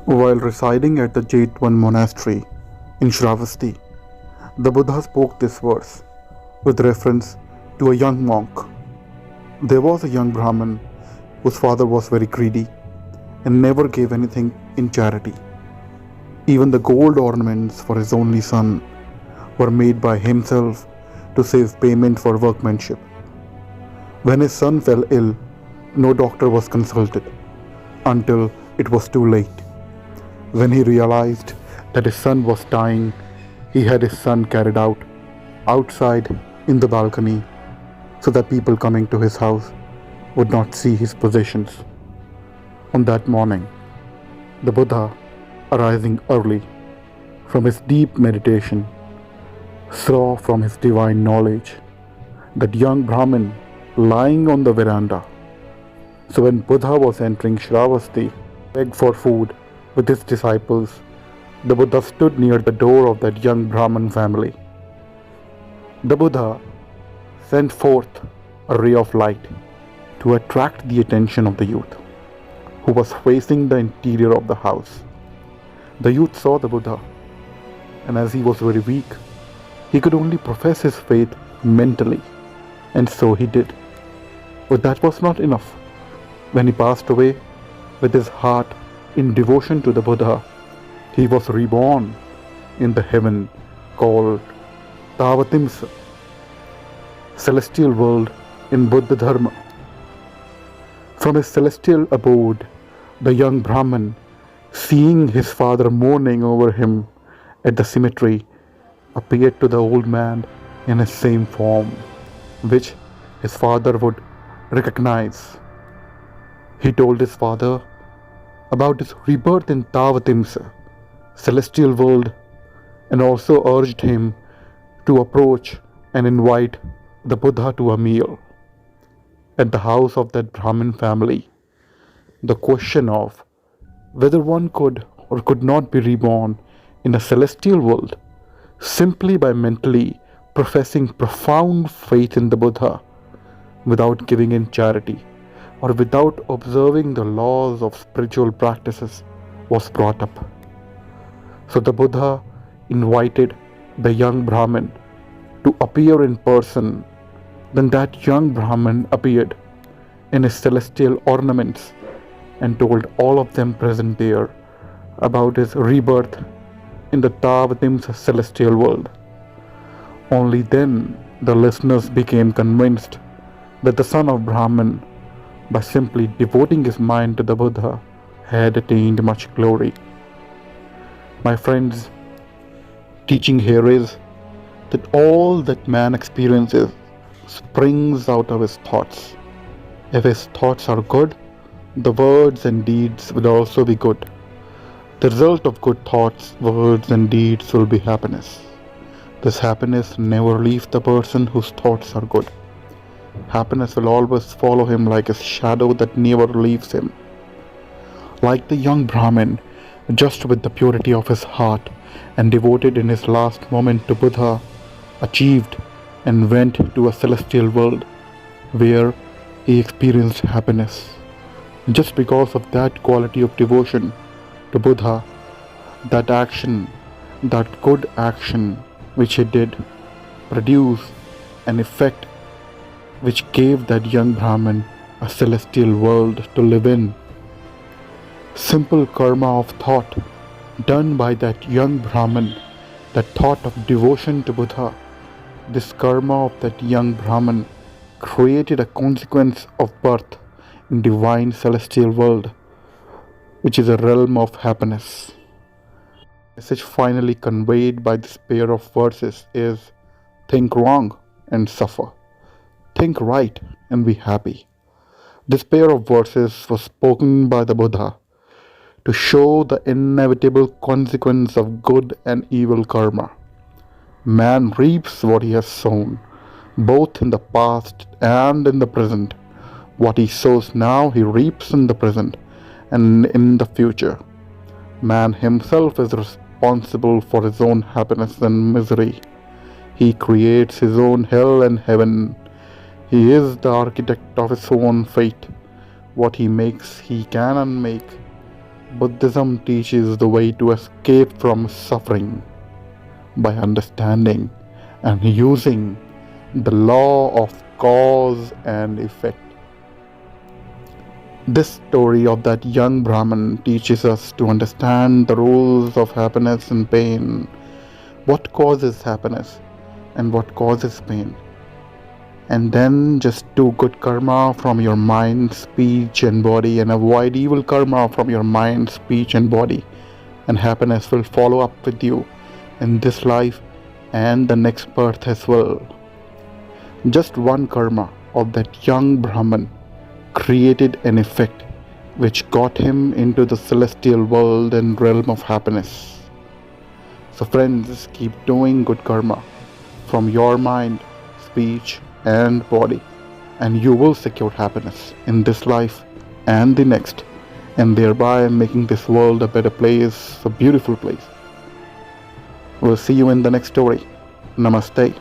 While residing at the Jetwan monastery in Shravasti, the Buddha spoke this verse with reference to a young monk. There was a young Brahmin whose father was very greedy and never gave anything in charity. Even the gold ornaments for his only son were made by himself to save payment for workmanship. When his son fell ill, no doctor was consulted until it was too late. When he realized that his son was dying, he had his son carried out outside in the balcony so that people coming to his house would not see his possessions. On that morning, the Buddha, arising early from his deep meditation, saw from his divine knowledge that young Brahmin lying on the veranda. So when Buddha was entering Shravasti, begged for food with his disciples, the Buddha stood near the door of that young Brahmin family. The Buddha sent forth a ray of light to attract the attention of the youth, who was facing the interior of the house. The youth saw the Buddha, and as he was very weak, he could only profess his faith mentally, and so he did. But that was not enough. When he passed away with his heart in devotion to the Buddha, he was reborn in the heaven called Tavatimsa, celestial world in Buddh Dharma. From his celestial abode, the young Brahmin, seeing his father mourning over him at the cemetery, appeared to the old man in his same form, which his father would recognize. He told his father about his rebirth in Tavatimsa, celestial world, and also urged him to approach and invite the Buddha to a meal. At the house of that Brahmin family, the question of whether one could or could not be reborn in a celestial world simply by mentally professing profound faith in the Buddha without giving in charity or without observing the laws of spiritual practices was brought up. So the Buddha invited the young Brahmin to appear in person. Then that young Brahmin appeared in his celestial ornaments and told all of them present there about his rebirth in the Tavatimsa celestial world. Only then the listeners became convinced that the son of Brahmin, by simply devoting his mind to the Buddha, had attained much glory. My friends, teaching here is that all that man experiences springs out of his thoughts. If his thoughts are good, the words and deeds will also be good. The result of good thoughts, words, and deeds will be happiness. This happiness never leaves the person whose thoughts are good. Happiness will always follow him like a shadow that never leaves him. Like the young Brahmin, just with the purity of his heart and devoted in his last moment to Buddha, achieved and went to a celestial world where he experienced happiness. Just because of that quality of devotion to Buddha, that action, that good action which he did, produced an effect which gave that young Brahmin a celestial world to live in. Simple karma of thought done by that young Brahmin, that thought of devotion to Buddha, this karma of that young Brahmin created a consequence of birth in divine celestial world, which is a realm of happiness. The message finally conveyed by this pair of verses is: think wrong and suffer. Think right and be happy. This pair of verses was spoken by the Buddha to show the inevitable consequence of good and evil karma. Man reaps what he has sown, both in the past and in the present. What he sows now, he reaps in the present and in the future. Man himself is responsible for his own happiness and misery. He creates his own hell and heaven. He is the architect of his own fate. What he makes, he can unmake. Buddhism teaches the way to escape from suffering by understanding and using the law of cause and effect. This story of that young Brahmin teaches us to understand the rules of happiness and pain, what causes happiness and what causes pain. And then just do good karma from your mind, speech, and body, and avoid evil karma from your mind, speech, and body. And happiness will follow up with you in this life and the next birth as well. Just one karma of that young Brahmin created an effect which got him into the celestial world and realm of happiness. So friends, keep doing good karma from your mind, speech, and body, and you will secure happiness in this life and the next, and thereby making this world a better place, a beautiful place. We'll see you in the next story. Namaste.